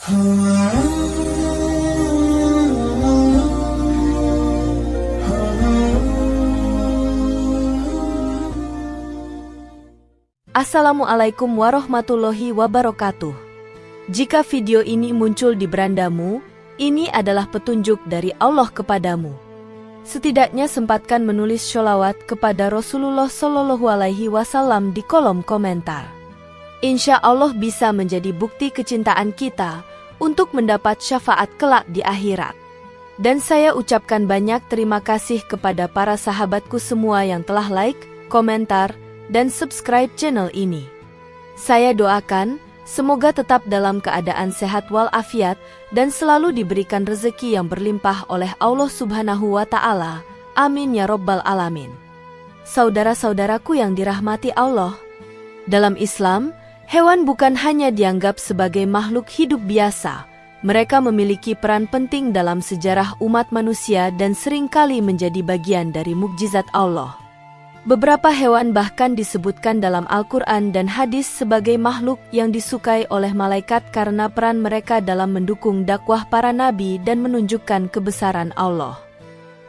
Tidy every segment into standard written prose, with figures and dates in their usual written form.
Assalamualaikum warahmatullahi wabarakatuh. Jika video ini muncul di berandamu, ini adalah petunjuk dari Allah kepadamu. Setidaknya sempatkan menulis sholawat kepada Rasulullah Shallallahu Alaihi Wasallam di kolom komentar. Insya Allah bisa menjadi bukti kecintaan kita untuk mendapat syafaat kelak di akhirat. Dan saya ucapkan banyak terima kasih kepada para sahabatku semua yang telah like, komentar, dan subscribe channel ini. Saya doakan, semoga tetap dalam keadaan sehat walafiat dan selalu diberikan rezeki yang berlimpah oleh Allah Subhanahu wa Ta'ala. Amin ya Rabbal Alamin. Saudara-saudaraku yang dirahmati Allah, dalam Islam, hewan bukan hanya dianggap sebagai makhluk hidup biasa. Mereka memiliki peran penting dalam sejarah umat manusia dan seringkali menjadi bagian dari mukjizat Allah. Beberapa hewan bahkan disebutkan dalam Al-Quran dan hadis sebagai makhluk yang disukai oleh malaikat karena peran mereka dalam mendukung dakwah para nabi dan menunjukkan kebesaran Allah.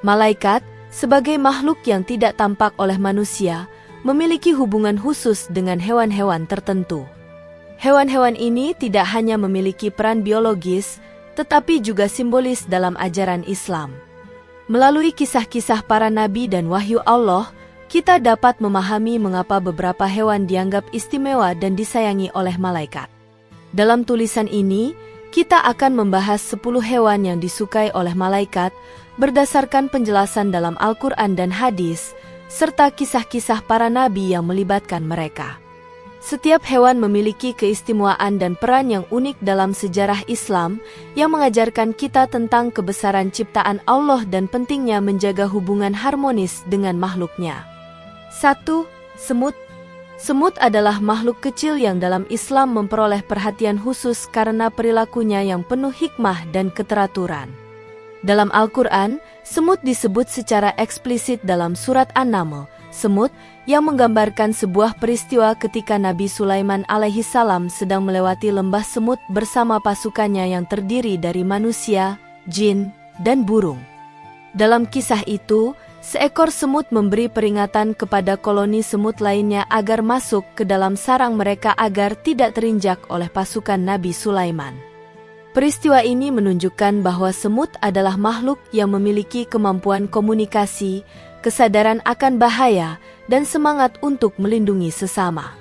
Malaikat, sebagai makhluk yang tidak tampak oleh manusia, memiliki hubungan khusus dengan hewan-hewan tertentu. Hewan-hewan ini tidak hanya memiliki peran biologis, tetapi juga simbolis dalam ajaran Islam. Melalui kisah-kisah para nabi dan wahyu Allah, kita dapat memahami mengapa beberapa hewan dianggap istimewa dan disayangi oleh malaikat. Dalam tulisan ini, kita akan membahas 10 hewan yang disukai oleh malaikat berdasarkan penjelasan dalam Al-Quran dan hadis, serta kisah-kisah para nabi yang melibatkan mereka. Setiap hewan memiliki keistimewaan dan peran yang unik dalam sejarah Islam yang mengajarkan kita tentang kebesaran ciptaan Allah dan pentingnya menjaga hubungan harmonis dengan makhluknya. 1. Semut. Semut adalah makhluk kecil yang dalam Islam memperoleh perhatian khusus karena perilakunya yang penuh hikmah dan keteraturan. Dalam Al-Quran, semut disebut secara eksplisit dalam surat An-Naml, semut yang menggambarkan sebuah peristiwa ketika Nabi Sulaiman alaihissalam sedang melewati lembah semut bersama pasukannya yang terdiri dari manusia, jin, dan burung. Dalam kisah itu, seekor semut memberi peringatan kepada koloni semut lainnya agar masuk ke dalam sarang mereka agar tidak terinjak oleh pasukan Nabi Sulaiman. Peristiwa ini menunjukkan bahwa semut adalah makhluk yang memiliki kemampuan komunikasi, kesadaran akan bahaya, dan semangat untuk melindungi sesama.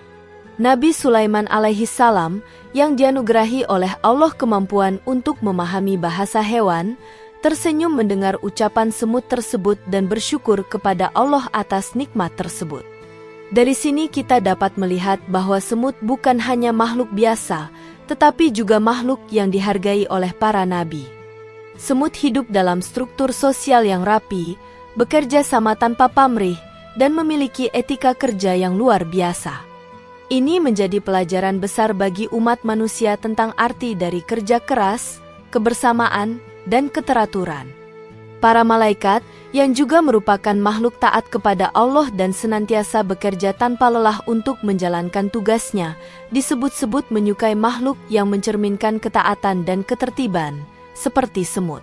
Nabi Sulaiman alaihissalam yang dianugerahi oleh Allah kemampuan untuk memahami bahasa hewan, tersenyum mendengar ucapan semut tersebut dan bersyukur kepada Allah atas nikmat tersebut. Dari sini kita dapat melihat bahwa semut bukan hanya makhluk biasa, tetapi juga makhluk yang dihargai oleh para nabi. Semut hidup dalam struktur sosial yang rapi, bekerja sama tanpa pamrih, dan memiliki etika kerja yang luar biasa. Ini menjadi pelajaran besar bagi umat manusia tentang arti dari kerja keras, kebersamaan, dan keteraturan. Para malaikat, yang juga merupakan makhluk taat kepada Allah dan senantiasa bekerja tanpa lelah untuk menjalankan tugasnya, disebut-sebut menyukai makhluk yang mencerminkan ketaatan dan ketertiban, seperti semut.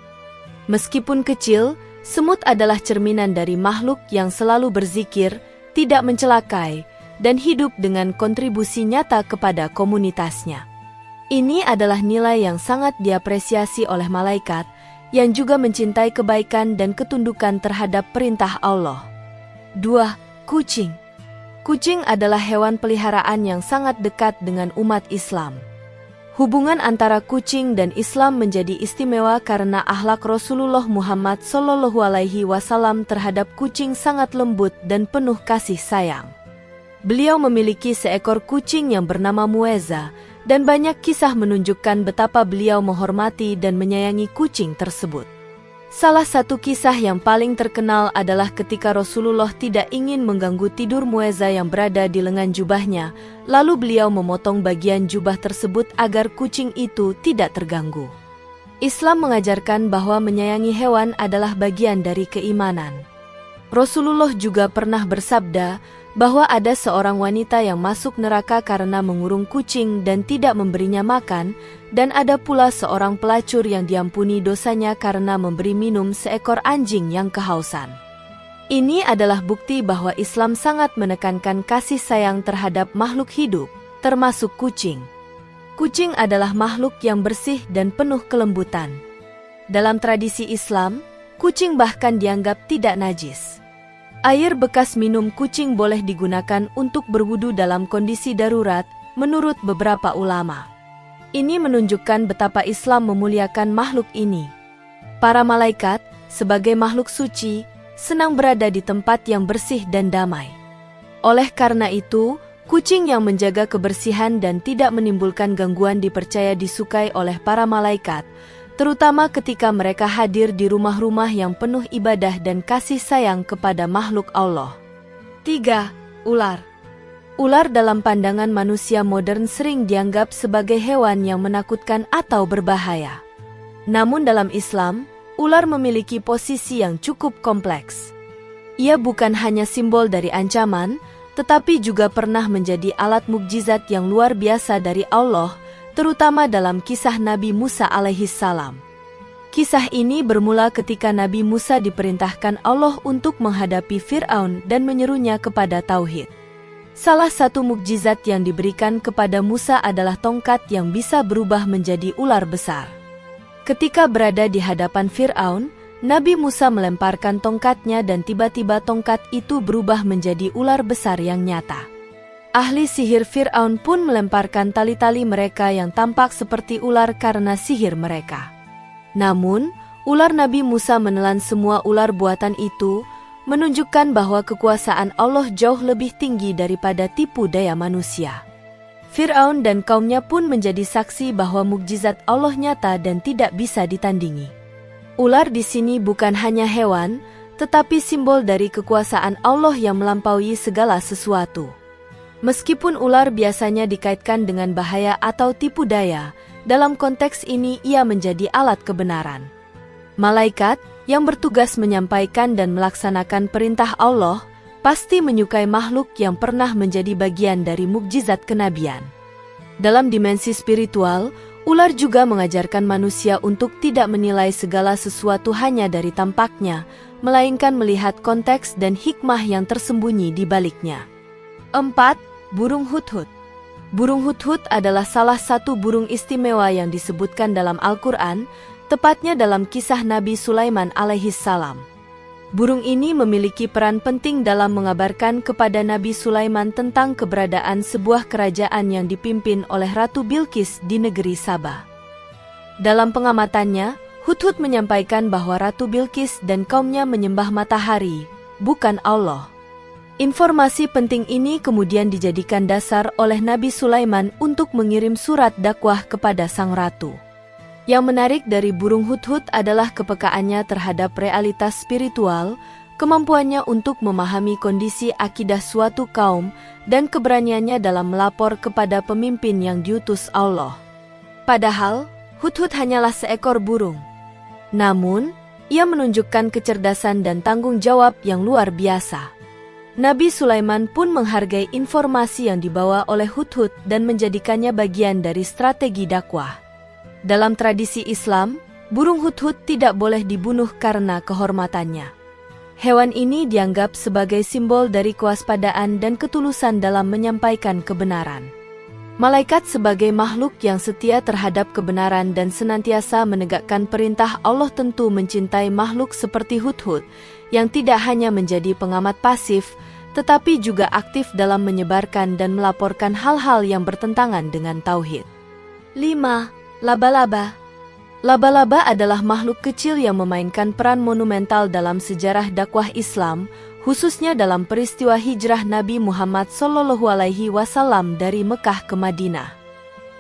Meskipun kecil, semut adalah cerminan dari makhluk yang selalu berzikir, tidak mencelakai, dan hidup dengan kontribusi nyata kepada komunitasnya. Ini adalah nilai yang sangat diapresiasi oleh malaikat, yang juga mencintai kebaikan dan ketundukan terhadap perintah Allah. 2. Kucing. Kucing adalah hewan peliharaan yang sangat dekat dengan umat Islam. Hubungan antara kucing dan Islam menjadi istimewa karena akhlak Rasulullah Muhammad SAW terhadap kucing sangat lembut dan penuh kasih sayang. Beliau memiliki seekor kucing yang bernama Mueza, dan banyak kisah menunjukkan betapa beliau menghormati dan menyayangi kucing tersebut. Salah satu kisah yang paling terkenal adalah ketika Rasulullah tidak ingin mengganggu tidur Mueza yang berada di lengan jubahnya, lalu beliau memotong bagian jubah tersebut agar kucing itu tidak terganggu. Islam mengajarkan bahwa menyayangi hewan adalah bagian dari keimanan. Rasulullah juga pernah bersabda, bahwa ada seorang wanita yang masuk neraka karena mengurung kucing dan tidak memberinya makan, dan ada pula seorang pelacur yang diampuni dosanya karena memberi minum seekor anjing yang kehausan. Ini adalah bukti bahwa Islam sangat menekankan kasih sayang terhadap makhluk hidup, termasuk kucing. Kucing adalah makhluk yang bersih dan penuh kelembutan. Dalam tradisi Islam, kucing bahkan dianggap tidak najis. Air bekas minum kucing boleh digunakan untuk berwudu dalam kondisi darurat, menurut beberapa ulama. Ini menunjukkan betapa Islam memuliakan makhluk ini. Para malaikat, sebagai makhluk suci, senang berada di tempat yang bersih dan damai. Oleh karena itu, kucing yang menjaga kebersihan dan tidak menimbulkan gangguan dipercaya disukai oleh para malaikat, terutama ketika mereka hadir di rumah-rumah yang penuh ibadah dan kasih sayang kepada makhluk Allah. 3. Ular. Ular dalam pandangan manusia modern sering dianggap sebagai hewan yang menakutkan atau berbahaya. Namun dalam Islam, ular memiliki posisi yang cukup kompleks. Ia bukan hanya simbol dari ancaman, tetapi juga pernah menjadi alat mukjizat yang luar biasa dari Allah, terutama dalam kisah Nabi Musa alaihissalam. Kisah ini bermula ketika Nabi Musa diperintahkan Allah untuk menghadapi Fir'aun dan menyerunya kepada tauhid. Salah satu mukjizat yang diberikan kepada Musa adalah tongkat yang bisa berubah menjadi ular besar. Ketika berada di hadapan Fir'aun, Nabi Musa melemparkan tongkatnya dan tiba-tiba tongkat itu berubah menjadi ular besar yang nyata. Ahli sihir Fir'aun pun melemparkan tali-tali mereka yang tampak seperti ular karena sihir mereka. Namun, ular Nabi Musa menelan semua ular buatan itu, menunjukkan bahwa kekuasaan Allah jauh lebih tinggi daripada tipu daya manusia. Fir'aun dan kaumnya pun menjadi saksi bahwa mukjizat Allah nyata dan tidak bisa ditandingi. Ular di sini bukan hanya hewan, tetapi simbol dari kekuasaan Allah yang melampaui segala sesuatu. Meskipun ular biasanya dikaitkan dengan bahaya atau tipu daya, dalam konteks ini ia menjadi alat kebenaran. Malaikat yang bertugas menyampaikan dan melaksanakan perintah Allah pasti menyukai makhluk yang pernah menjadi bagian dari mukjizat kenabian. Dalam dimensi spiritual, ular juga mengajarkan manusia untuk tidak menilai segala sesuatu hanya dari tampaknya, melainkan melihat konteks dan hikmah yang tersembunyi di baliknya. 4. Burung hudhud. Burung hudhud adalah salah satu burung istimewa yang disebutkan dalam Al-Quran, tepatnya dalam kisah Nabi Sulaiman alaihissalam. Burung ini memiliki peran penting dalam mengabarkan kepada Nabi Sulaiman tentang keberadaan sebuah kerajaan yang dipimpin oleh Ratu Bilqis di negeri Sabah. Dalam pengamatannya, Hudhud menyampaikan bahwa Ratu Bilqis dan kaumnya menyembah matahari, bukan Allah. Informasi penting ini kemudian dijadikan dasar oleh Nabi Sulaiman untuk mengirim surat dakwah kepada sang ratu. Yang menarik dari burung hudhud adalah kepekaannya terhadap realitas spiritual, kemampuannya untuk memahami kondisi akidah suatu kaum, dan keberaniannya dalam melapor kepada pemimpin yang diutus Allah. Padahal, hudhud hanyalah seekor burung. Namun, ia menunjukkan kecerdasan dan tanggung jawab yang luar biasa. Nabi Sulaiman pun menghargai informasi yang dibawa oleh hudhud dan menjadikannya bagian dari strategi dakwah. Dalam tradisi Islam, burung hudhud tidak boleh dibunuh karena kehormatannya. Hewan ini dianggap sebagai simbol dari kewaspadaan dan ketulusan dalam menyampaikan kebenaran. Malaikat sebagai makhluk yang setia terhadap kebenaran dan senantiasa menegakkan perintah Allah tentu mencintai makhluk seperti hudhud, yang tidak hanya menjadi pengamat pasif, tetapi juga aktif dalam menyebarkan dan melaporkan hal-hal yang bertentangan dengan tauhid. 5. Laba-laba. Laba-laba adalah makhluk kecil yang memainkan peran monumental dalam sejarah dakwah Islam, khususnya dalam peristiwa hijrah Nabi Muhammad SAW dari Mekah ke Madinah.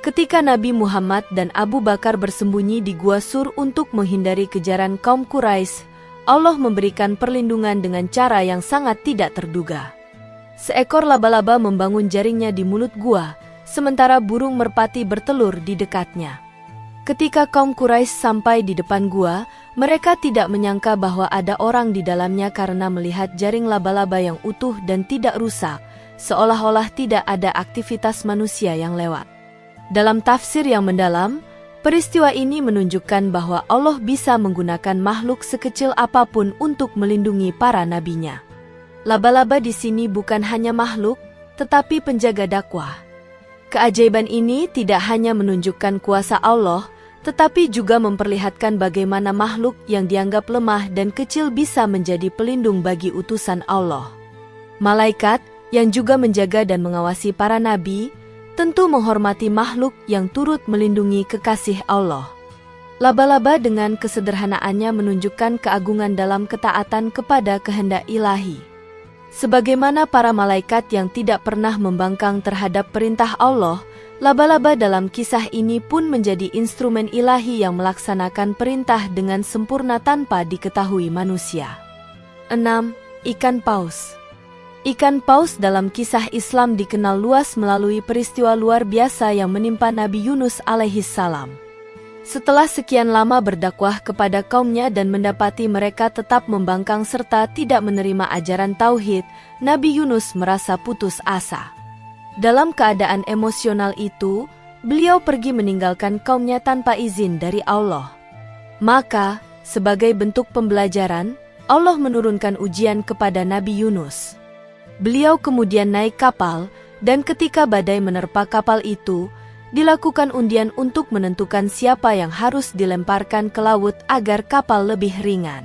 Ketika Nabi Muhammad dan Abu Bakar bersembunyi di Gua Sur untuk menghindari kejaran kaum Quraisy, Allah memberikan perlindungan dengan cara yang sangat tidak terduga. Seekor laba-laba membangun jaringnya di mulut gua, sementara burung merpati bertelur di dekatnya. Ketika kaum Quraisy sampai di depan gua, mereka tidak menyangka bahwa ada orang di dalamnya karena melihat jaring laba-laba yang utuh dan tidak rusak, seolah-olah tidak ada aktivitas manusia yang lewat. Dalam tafsir yang mendalam, peristiwa ini menunjukkan bahwa Allah bisa menggunakan makhluk sekecil apapun untuk melindungi para nabinya. Laba-laba di sini bukan hanya makhluk, tetapi penjaga dakwah. Keajaiban ini tidak hanya menunjukkan kuasa Allah, tetapi juga memperlihatkan bagaimana makhluk yang dianggap lemah dan kecil bisa menjadi pelindung bagi utusan Allah. Malaikat, yang juga menjaga dan mengawasi para nabi, tentu menghormati makhluk yang turut melindungi kekasih Allah. Laba-laba dengan kesederhanaannya menunjukkan keagungan dalam ketaatan kepada kehendak ilahi. Sebagaimana para malaikat yang tidak pernah membangkang terhadap perintah Allah, laba-laba dalam kisah ini pun menjadi instrumen ilahi yang melaksanakan perintah dengan sempurna tanpa diketahui manusia. 6. Ikan paus. Ikan paus dalam kisah Islam dikenal luas melalui peristiwa luar biasa yang menimpa Nabi Yunus alaihissalam. Setelah sekian lama berdakwah kepada kaumnya dan mendapati mereka tetap membangkang serta tidak menerima ajaran tauhid, Nabi Yunus merasa putus asa. Dalam keadaan emosional itu, beliau pergi meninggalkan kaumnya tanpa izin dari Allah. Maka, sebagai bentuk pembelajaran, Allah menurunkan ujian kepada Nabi Yunus. Beliau kemudian naik kapal, dan ketika badai menerpa kapal itu, dilakukan undian untuk menentukan siapa yang harus dilemparkan ke laut agar kapal lebih ringan.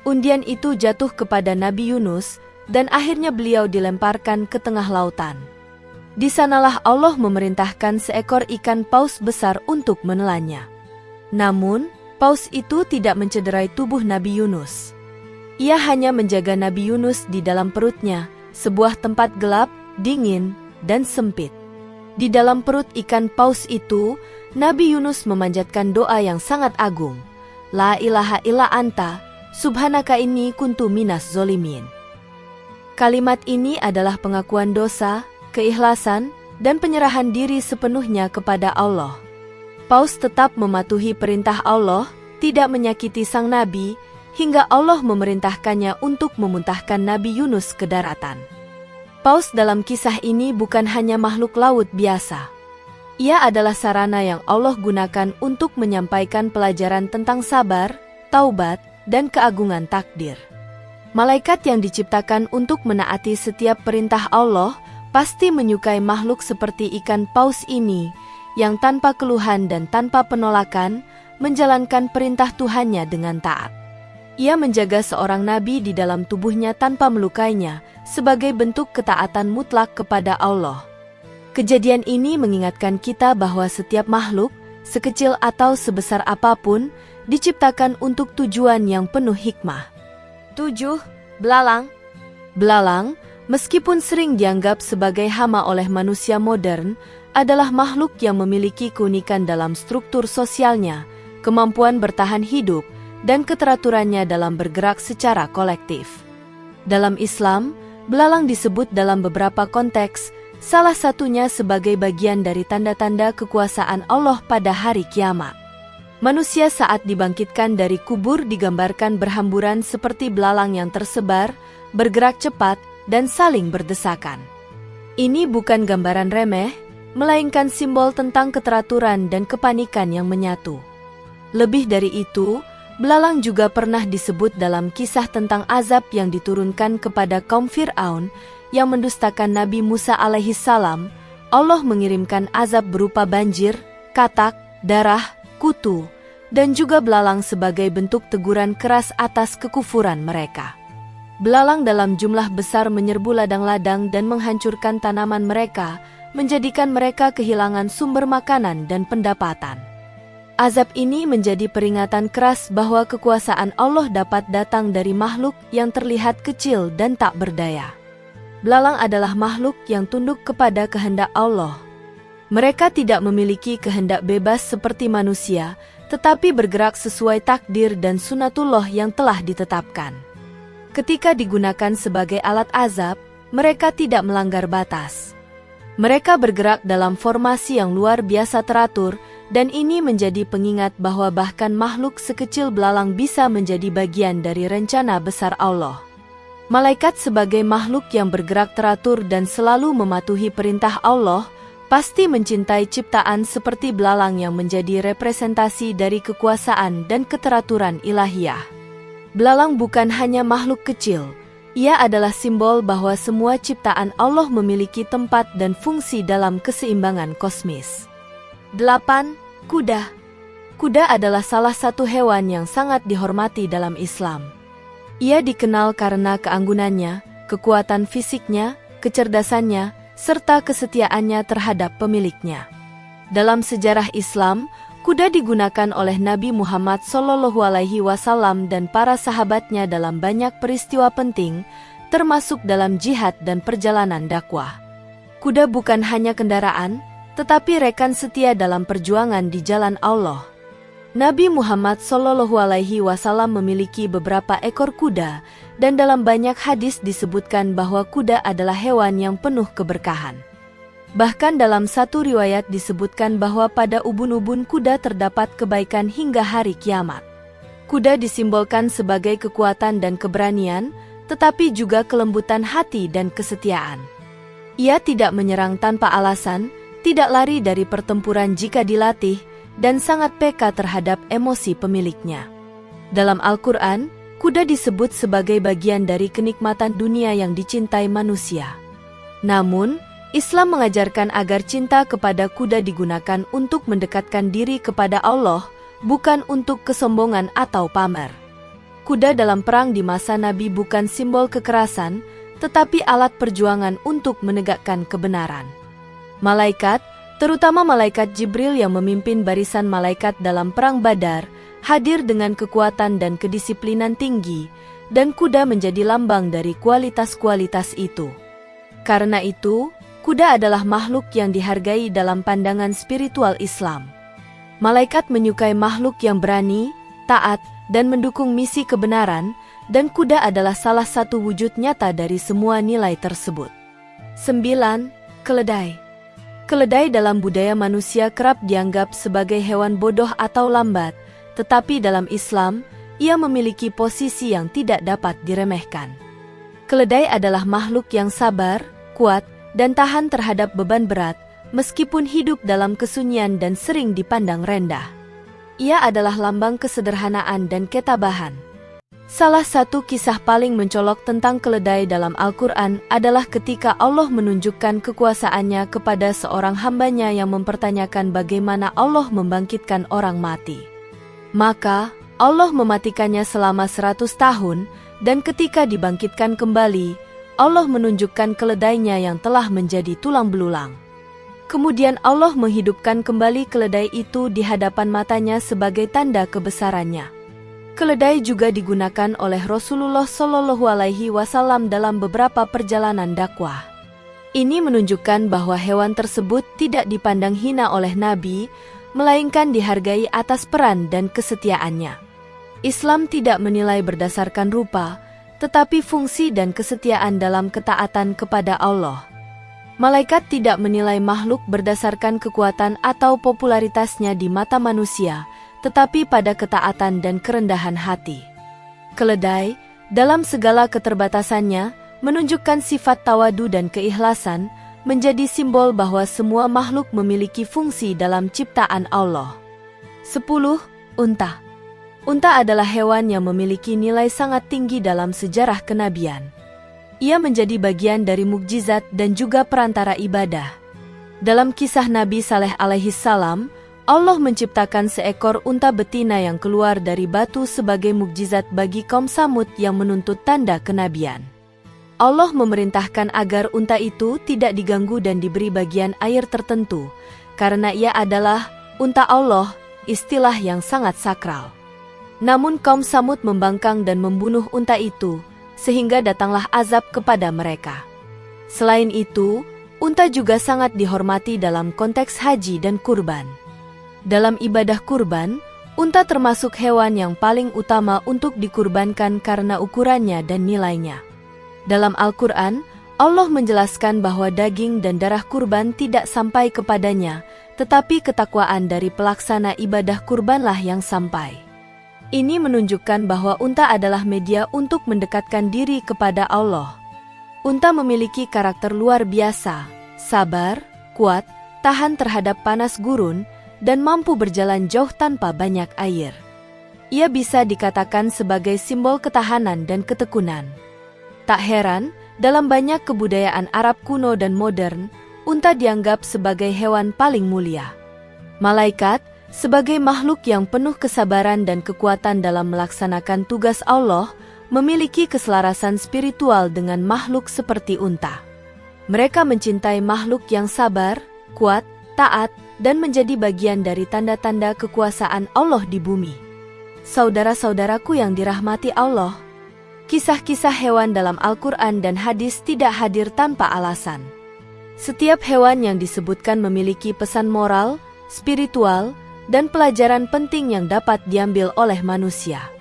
Undian itu jatuh kepada Nabi Yunus, dan akhirnya beliau dilemparkan ke tengah lautan. Di sanalah Allah memerintahkan seekor ikan paus besar untuk menelannya. Namun, paus itu tidak mencederai tubuh Nabi Yunus. Ia hanya menjaga Nabi Yunus di dalam perutnya, sebuah tempat gelap, dingin, dan sempit. Di dalam perut ikan paus itu, Nabi Yunus memanjatkan doa yang sangat agung. La ilaha illa anta, subhanaka inni kuntu minas zolimin. Kalimat ini adalah pengakuan dosa, keikhlasan, dan penyerahan diri sepenuhnya kepada Allah. Paus tetap mematuhi perintah Allah, tidak menyakiti sang nabi, hingga Allah memerintahkannya untuk memuntahkan Nabi Yunus ke daratan. Paus dalam kisah ini bukan hanya makhluk laut biasa. Ia adalah sarana yang Allah gunakan untuk menyampaikan pelajaran tentang sabar, taubat, dan keagungan takdir. Malaikat yang diciptakan untuk menaati setiap perintah Allah pasti menyukai makhluk seperti ikan paus ini, yang tanpa keluhan dan tanpa penolakan menjalankan perintah Tuhannya dengan taat. Ia menjaga seorang nabi di dalam tubuhnya tanpa melukainya, sebagai bentuk ketaatan mutlak kepada Allah. Kejadian ini mengingatkan kita bahwa setiap makhluk, sekecil atau sebesar apapun, diciptakan untuk tujuan yang penuh hikmah. 7. Belalang. Belalang, meskipun sering dianggap sebagai hama oleh manusia modern, adalah makhluk yang memiliki keunikan dalam struktur sosialnya, kemampuan bertahan hidup, dan keteraturannya dalam bergerak secara kolektif. Dalam Islam, belalang disebut dalam beberapa konteks, salah satunya sebagai bagian dari tanda-tanda kekuasaan Allah pada hari kiamat. Manusia saat dibangkitkan dari kubur digambarkan berhamburan seperti belalang yang tersebar, bergerak cepat, dan saling berdesakan. Ini bukan gambaran remeh, melainkan simbol tentang keteraturan dan kepanikan yang menyatu. Lebih dari itu, belalang juga pernah disebut dalam kisah tentang azab yang diturunkan kepada kaum Fir'aun yang mendustakan Nabi Musa alaihissalam. Allah mengirimkan azab berupa banjir, katak, darah, kutu, dan juga belalang sebagai bentuk teguran keras atas kekufuran mereka. Belalang dalam jumlah besar menyerbu ladang-ladang dan menghancurkan tanaman mereka, menjadikan mereka kehilangan sumber makanan dan pendapatan. Azab ini menjadi peringatan keras bahwa kekuasaan Allah dapat datang dari makhluk yang terlihat kecil dan tak berdaya. Belalang adalah makhluk yang tunduk kepada kehendak Allah. Mereka tidak memiliki kehendak bebas seperti manusia, tetapi bergerak sesuai takdir dan sunatullah yang telah ditetapkan. Ketika digunakan sebagai alat azab, mereka tidak melanggar batas. Mereka bergerak dalam formasi yang luar biasa teratur, dan ini menjadi pengingat bahwa bahkan makhluk sekecil belalang bisa menjadi bagian dari rencana besar Allah. Malaikat sebagai makhluk yang bergerak teratur dan selalu mematuhi perintah Allah, pasti mencintai ciptaan seperti belalang yang menjadi representasi dari kekuasaan dan keteraturan ilahiyah. Belalang bukan hanya makhluk kecil, ia adalah simbol bahwa semua ciptaan Allah memiliki tempat dan fungsi dalam keseimbangan kosmis. 8. Kuda. Kuda adalah salah satu hewan yang sangat dihormati dalam Islam. Ia dikenal karena keanggunannya, kekuatan fisiknya, kecerdasannya, serta kesetiaannya terhadap pemiliknya. Dalam sejarah Islam, kuda digunakan oleh Nabi Muhammad SAW dan para sahabatnya dalam banyak peristiwa penting, termasuk dalam jihad dan perjalanan dakwah. Kuda bukan hanya kendaraan, tetapi rekan setia dalam perjuangan di jalan Allah. Nabi Muhammad SAW memiliki beberapa ekor kuda, dan dalam banyak hadis disebutkan bahwa kuda adalah hewan yang penuh keberkahan. Bahkan dalam satu riwayat disebutkan bahwa pada ubun-ubun kuda terdapat kebaikan hingga hari kiamat. Kuda disimbolkan sebagai kekuatan dan keberanian, tetapi juga kelembutan hati dan kesetiaan. Ia tidak menyerang tanpa alasan, tidak lari dari pertempuran jika dilatih, dan sangat peka terhadap emosi pemiliknya. Dalam Al-Quran, kuda disebut sebagai bagian dari kenikmatan dunia yang dicintai manusia. Namun, Islam mengajarkan agar cinta kepada kuda digunakan untuk mendekatkan diri kepada Allah, bukan untuk kesombongan atau pamer. Kuda dalam perang di masa Nabi bukan simbol kekerasan, tetapi alat perjuangan untuk menegakkan kebenaran. Malaikat, terutama malaikat Jibril yang memimpin barisan malaikat dalam perang Badar, hadir dengan kekuatan dan kedisiplinan tinggi, dan kuda menjadi lambang dari kualitas-kualitas itu. Karena itu, kuda adalah makhluk yang dihargai dalam pandangan spiritual Islam. Malaikat menyukai makhluk yang berani, taat, dan mendukung misi kebenaran, dan kuda adalah salah satu wujud nyata dari semua nilai tersebut. 9. Keledai. Keledai dalam budaya manusia kerap dianggap sebagai hewan bodoh atau lambat, tetapi dalam Islam, ia memiliki posisi yang tidak dapat diremehkan. Keledai adalah makhluk yang sabar, kuat, dan tahan terhadap beban berat, meskipun hidup dalam kesunyian dan sering dipandang rendah. Ia adalah lambang kesederhanaan dan ketabahan. Salah satu kisah paling mencolok tentang keledai dalam Al-Quran adalah ketika Allah menunjukkan kekuasaannya kepada seorang hambanya yang mempertanyakan bagaimana Allah membangkitkan orang mati. Maka, Allah mematikannya selama 100 tahun, dan ketika dibangkitkan kembali, Allah menunjukkan keledainya yang telah menjadi tulang belulang. Kemudian Allah menghidupkan kembali keledai itu di hadapan matanya sebagai tanda kebesarannya. Keledai juga digunakan oleh Rasulullah SAW dalam beberapa perjalanan dakwah. Ini menunjukkan bahwa hewan tersebut tidak dipandang hina oleh Nabi, melainkan dihargai atas peran dan kesetiaannya. Islam tidak menilai berdasarkan rupa, tetapi fungsi dan kesetiaan dalam ketaatan kepada Allah. Malaikat tidak menilai makhluk berdasarkan kekuatan atau popularitasnya di mata manusia, tetapi pada ketaatan dan kerendahan hati. Keledai, dalam segala keterbatasannya, menunjukkan sifat tawadu dan keikhlasan, menjadi simbol bahwa semua makhluk memiliki fungsi dalam ciptaan Allah. 10. Unta. Unta adalah hewan yang memiliki nilai sangat tinggi dalam sejarah kenabian. Ia menjadi bagian dari mukjizat dan juga perantara ibadah. Dalam kisah Nabi Saleh alaihissalam, Allah menciptakan seekor unta betina yang keluar dari batu sebagai mukjizat bagi kaum Samud yang menuntut tanda kenabian. Allah memerintahkan agar unta itu tidak diganggu dan diberi bagian air tertentu, karena ia adalah unta Allah, istilah yang sangat sakral. Namun kaum Samud membangkang dan membunuh unta itu, sehingga datanglah azab kepada mereka. Selain itu, unta juga sangat dihormati dalam konteks haji dan kurban. Dalam ibadah kurban, unta termasuk hewan yang paling utama untuk dikurbankan karena ukurannya dan nilainya. Dalam Al-Quran, Allah menjelaskan bahwa daging dan darah kurban tidak sampai kepadanya, tetapi ketakwaan dari pelaksana ibadah kurbanlah yang sampai. Ini menunjukkan bahwa unta adalah media untuk mendekatkan diri kepada Allah. Unta memiliki karakter luar biasa, sabar, kuat, tahan terhadap panas gurun, dan mampu berjalan jauh tanpa banyak air. Ia bisa dikatakan sebagai simbol ketahanan dan ketekunan. Tak heran, dalam banyak kebudayaan Arab kuno dan modern, unta dianggap sebagai hewan paling mulia. Malaikat, sebagai makhluk yang penuh kesabaran dan kekuatan dalam melaksanakan tugas Allah, memiliki keselarasan spiritual dengan makhluk seperti unta. Mereka mencintai makhluk yang sabar, kuat, taat, dan menjadi bagian dari tanda-tanda kekuasaan Allah di bumi. Saudara-saudaraku yang dirahmati Allah, kisah-kisah hewan dalam Al-Quran dan hadis tidak hadir tanpa alasan. Setiap hewan yang disebutkan memiliki pesan moral, spiritual, dan pelajaran penting yang dapat diambil oleh manusia.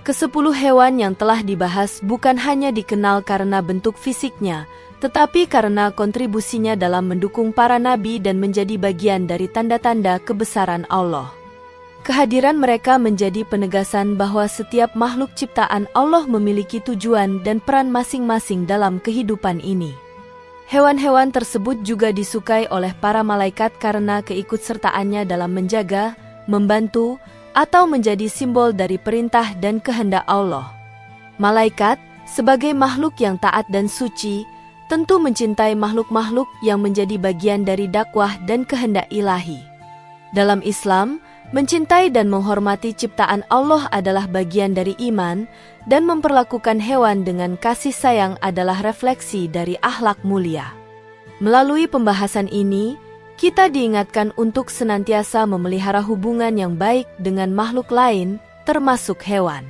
Ke-10 hewan yang telah dibahas bukan hanya dikenal karena bentuk fisiknya, tetapi karena kontribusinya dalam mendukung para nabi dan menjadi bagian dari tanda-tanda kebesaran Allah. Kehadiran mereka menjadi penegasan bahwa setiap makhluk ciptaan Allah memiliki tujuan dan peran masing-masing dalam kehidupan ini. Hewan-hewan tersebut juga disukai oleh para malaikat karena keikutsertaannya dalam menjaga, membantu, atau menjadi simbol dari perintah dan kehendak Allah. Malaikat, sebagai makhluk yang taat dan suci, tentu mencintai makhluk-makhluk yang menjadi bagian dari dakwah dan kehendak ilahi. Dalam Islam, mencintai dan menghormati ciptaan Allah adalah bagian dari iman, dan memperlakukan hewan dengan kasih sayang adalah refleksi dari akhlak mulia. Melalui pembahasan ini, kita diingatkan untuk senantiasa memelihara hubungan yang baik dengan makhluk lain, termasuk hewan.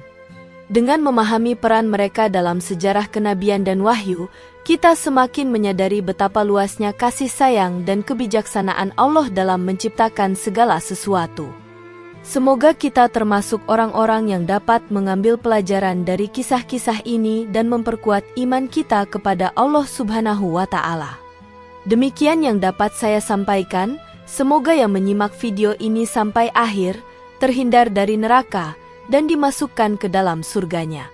Dengan memahami peran mereka dalam sejarah kenabian dan wahyu, kita semakin menyadari betapa luasnya kasih sayang dan kebijaksanaan Allah dalam menciptakan segala sesuatu. Semoga kita termasuk orang-orang yang dapat mengambil pelajaran dari kisah-kisah ini dan memperkuat iman kita kepada Allah Subhanahu wa Ta'ala. Demikian yang dapat saya sampaikan. Semoga yang menyimak video ini sampai akhir terhindar dari neraka dan dimasukkan ke dalam surganya.